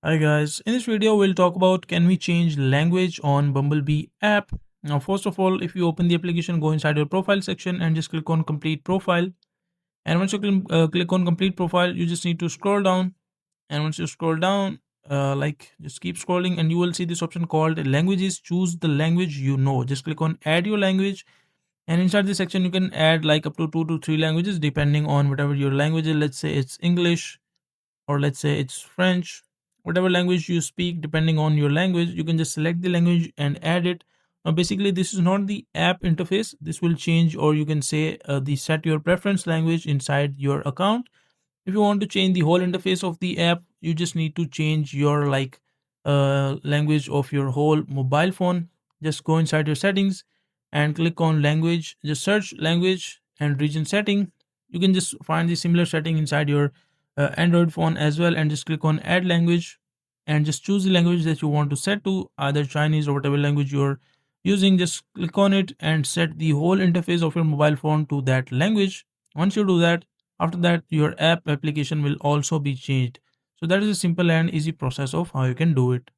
Hi guys, in this video we'll talk about can we change language on Bumblebee app. Now first of all, if you open the application, go inside your profile section and just click on complete profile. And once you click on complete profile, you just need to scroll down. And once you scroll down, just keep scrolling and you will see this option called languages. Choose the language you know. Just click on add your language, and inside this section you can add like up to 2 to 3 languages depending on whatever your language is. Let's say it's English, or let's say it's French, whatever language you speak, depending on your language, you can just select the language and add it. Now, basically, this is not the app interface. This will change, or you can say the set your preference language inside your account. If you want to change the whole interface of the app, you just need to change your language of your whole mobile phone. Just go inside your settings and click on language. Just search language and region setting. You can just find the similar setting inside your Android phone as well, and just click on add language and just choose the language that you want to set to, either Chinese or whatever language you're using. Just click on it and set the whole interface of your mobile phone to that language. Once you do that, after that, your app application will also be changed. So that is a simple and easy process of how you can do it.